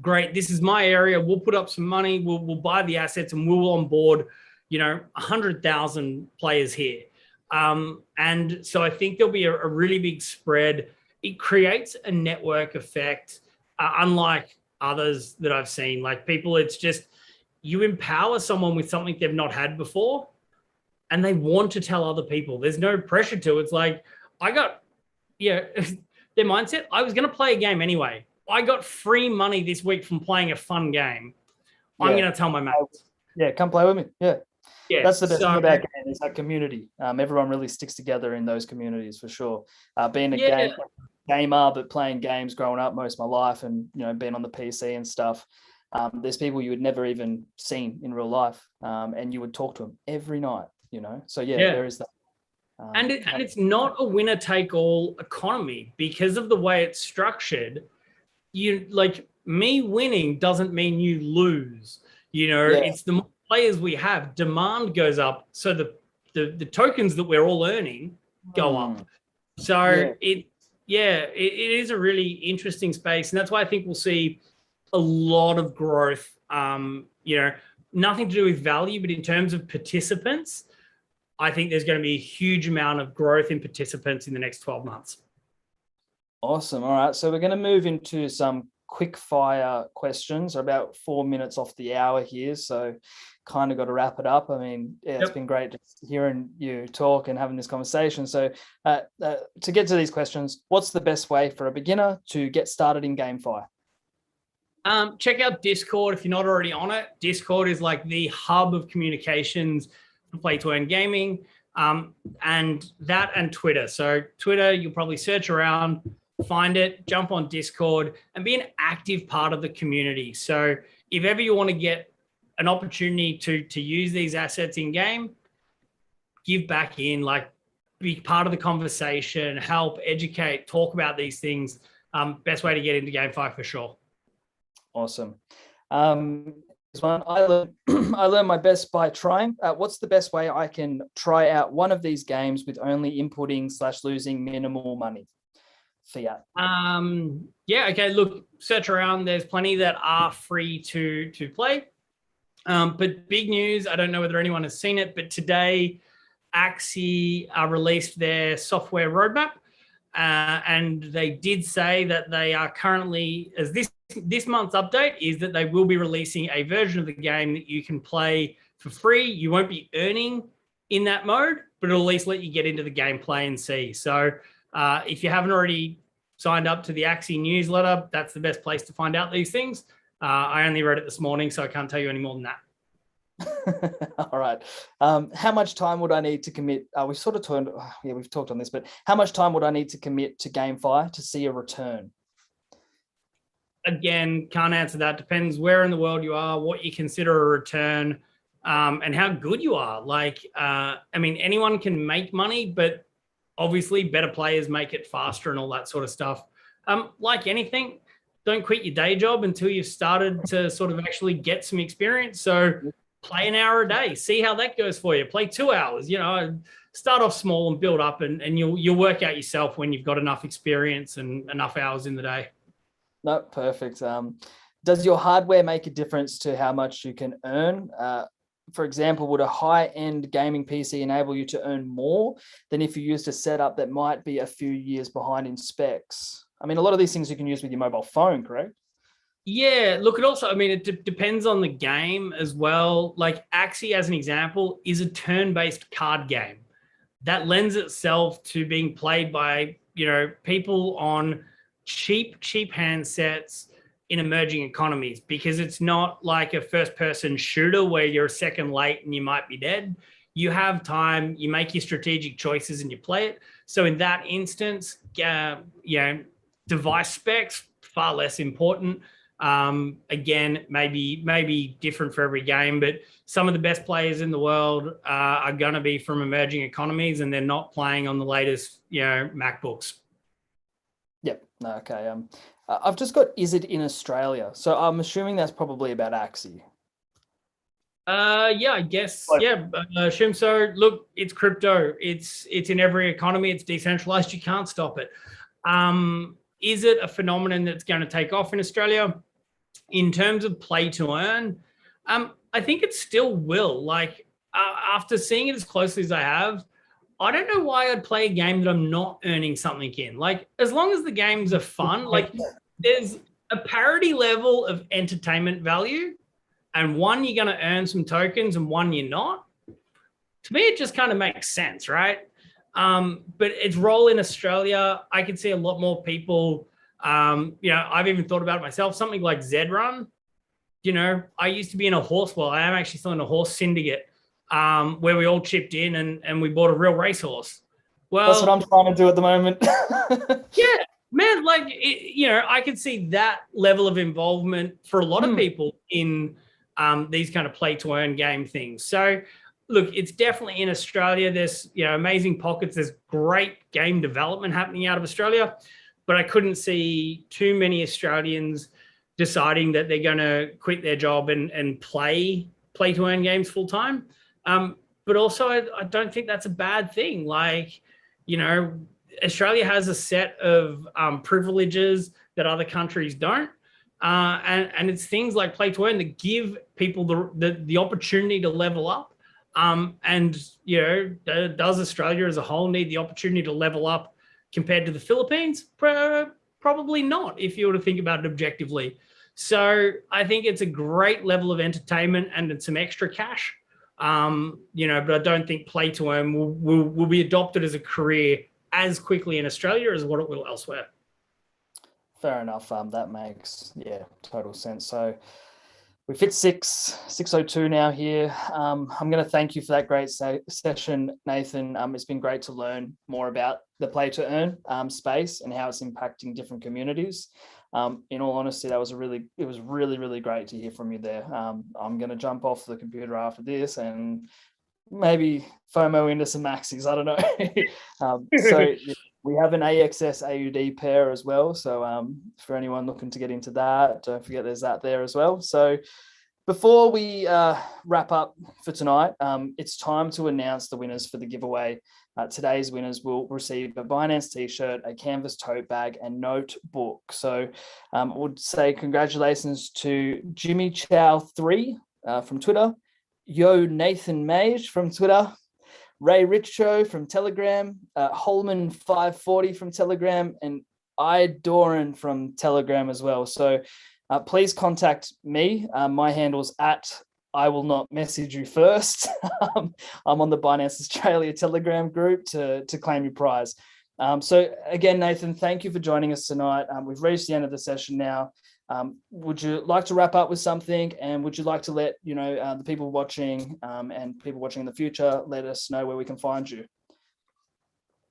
Great, this is my area. We'll put up some money. We'll buy the assets and we'll onboard, 100,000 players here. And so I think there'll be a really big spread. It creates a network effect, unlike others that I've seen. Like people, it's just, you empower someone with something they've not had before and they want to tell other people. There's no pressure to it. It's like, I got, their mindset, I was going to play a game anyway. I got free money this week from playing a fun game. I'm going to tell my mates. Yeah, come play with me. Yeah. That's the best thing about gaming, is that community. Everyone really sticks together in those communities for sure. Being a gamer, but playing games growing up most of my life, and being on the PC and stuff. There's people you would never even seen in real life, and you would talk to them every night. So there is that. And it's not a winner take all economy because of the way it's structured. You like me winning doesn't mean you lose. It's the more players we have, demand goes up, so the tokens that we're all earning go up. So it is a really interesting space, and that's why I think we'll see a lot of growth. Nothing to do with value, but in terms of participants, I think there's going to be a huge amount of growth in participants in the next 12 months. Awesome. All right. So we're going to move into some quick fire questions. We're about 4 minutes off the hour here. So kind of got to wrap it up. I mean, it's been great just hearing you talk and having this conversation. So to get to these questions, what's the best way for a beginner to get started in GameFi? Check out Discord if you're not already on it. Discord is like the hub of communications for play to earn gaming, and Twitter. So Twitter, you'll probably search around, find it, jump on Discord, and be an active part of the community. So if ever you want to get an opportunity to use these assets in game, give back in, like be part of the conversation, help, educate, talk about these things. Best way to get into GameFi for sure. Awesome. This one, I learn my best by trying. What's the best way I can try out one of these games with only inputting / losing minimal money? Fiat. Okay. Look, search around. There's plenty that are free to play. But big news, I don't know whether anyone has seen it, but today Axie released their software roadmap. And they did say that they are currently, as this month's update is that they will be releasing a version of the game that you can play for free. You won't be earning in that mode, but it'll at least let you get into the gameplay and see. So if you haven't already signed up to the Axie newsletter, that's the best place to find out these things. I only read it this morning, so I can't tell you any more than that. All right. How much time would I need to commit? We've sort of we've talked on this, but how much time would I need to commit to GameFi to see a return? Again, can't answer that. Depends where in the world you are, what you consider a return, and how good you are. Like, anyone can make money, but obviously better players make it faster and all that sort of stuff. Like anything, don't quit your day job until you've started to sort of actually get some experience. So play an hour a day, see how that goes for you. Play 2 hours, start off small and build up, and you'll work out yourself when you've got enough experience and enough hours in the day. No, perfect. Does your hardware make a difference to how much you can earn? For example, would a high-end gaming PC enable you to earn more than if you used a setup that might be a few years behind in specs? I mean, a lot of these things you can use with your mobile phone, correct? Yeah, look, it also, I mean, it depends on the game as well. Like Axie, as an example, is a turn-based card game that lends itself to being played by, people on cheap handsets in emerging economies, because it's not like a first-person shooter where you're a second late and you might be dead. You have time, you make your strategic choices and you play it. So in that instance, device specs, far less important. Again, maybe different for every game, but some of the best players in the world are going to be from emerging economies, and they're not playing on the latest, MacBooks. Yep. No, okay. I've just got, is it in Australia? So I'm assuming that's probably about Axie. Yeah, I guess. Yeah, assume so. Look, it's crypto. It's in every economy. It's decentralized. You can't stop it. Is it a phenomenon that's going to take off in Australia? In terms of play to earn, I think it still will. Like after seeing it as closely as I have, I don't know why I'd play a game that I'm not earning something in. Like as long as the games are fun, like there's a parity level of entertainment value, and one you're going to earn some tokens and one you're not. To me, it just kind of makes sense, right? But its role in Australia, I could see a lot more people. I've even thought about it myself. Something like Zed Run. I used to be in a horse. Well, I am actually still in a horse syndicate where we all chipped in and we bought a real racehorse. Well, that's what I'm trying to do at the moment. Yeah, man. Like I could see that level of involvement for a lot of people in these kind of play to earn game things. So. Look, it's definitely in Australia. There's amazing pockets. There's great game development happening out of Australia, but I couldn't see too many Australians deciding that they're going to quit their job and play to earn games full time. But also, I don't think that's a bad thing. Like, Australia has a set of privileges that other countries don't. And it's things like play to earn that give people the opportunity to level up. Does Australia as a whole need the opportunity to level up compared to the Philippines? Probably not, if you were to think about it objectively. So I think it's a great level of entertainment and it's some extra cash. But I don't think play to earn will be adopted as a career as quickly in Australia as what it will elsewhere. Fair enough. That makes total sense. So we've hit 6:02 now here. I'm going to thank you for that great session, Nathan. It's been great to learn more about the play to earn space and how it's impacting different communities. In all honesty, it was really great to hear from you there. I'm going to jump off the computer after this and maybe FOMO into some Maxies. I don't know. So we have an AXS AUD pair as well. So for anyone looking to get into that, don't forget there's that there as well. So before we wrap up for tonight, it's time to announce the winners for the giveaway. Today's winners will receive a Binance t-shirt, a canvas tote bag, and notebook. So I would say congratulations to Jimmy Chow 3 from Twitter, Yo Nathan Mage from Twitter, Ray Richo from Telegram, Holman 540 from Telegram, and Doran from Telegram as well. So please contact me. My handle's at I will not message you first. I'm on the Binance Australia Telegram group to claim your prize. So again, Nathan, thank you for joining us tonight. We've reached the end of the session now. Would you like to wrap up with something? And would you like to let the people watching and people watching in the future let us know where we can find you?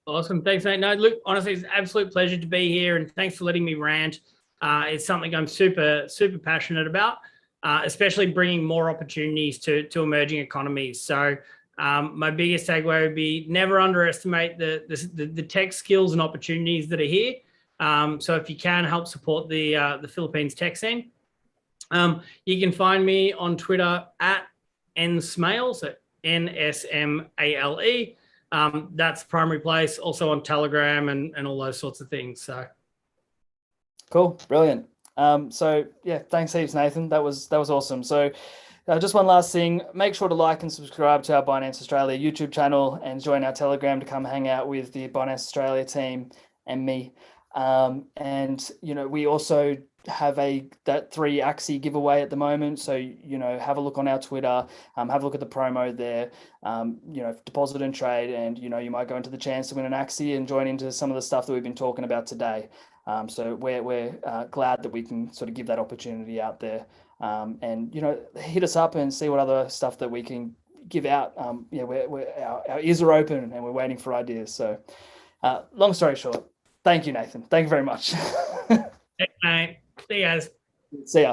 Awesome. Thanks, mate. No, look, honestly, it's an absolute pleasure to be here, and thanks for letting me rant. It's something I'm super passionate about, especially bringing more opportunities to emerging economies. So my biggest takeaway would be never underestimate the tech skills and opportunities that are here. So if you can help support the Philippines tech scene, you can find me on Twitter at nsmale, so NSMALE. That's the primary place. Also on Telegram and all those sorts of things. So cool, brilliant. So yeah, thanks heaps, Nathan. That was awesome. So just one last thing, make sure to like and subscribe to our Binance Australia YouTube channel and join our Telegram to come hang out with the Binance Australia team and me. And we also have that 3 Axie giveaway at the moment. So have a look on our Twitter, have a look at the promo there. Deposit and trade, and you might go into the chance to win an Axie and join into some of the stuff that we've been talking about today. So we're glad that we can sort of give that opportunity out there. And hit us up and see what other stuff that we can give out. Our ears are open and we're waiting for ideas. So long story short, thank you, Nathan. Thank you very much. Thanks, mate. See you guys. See ya.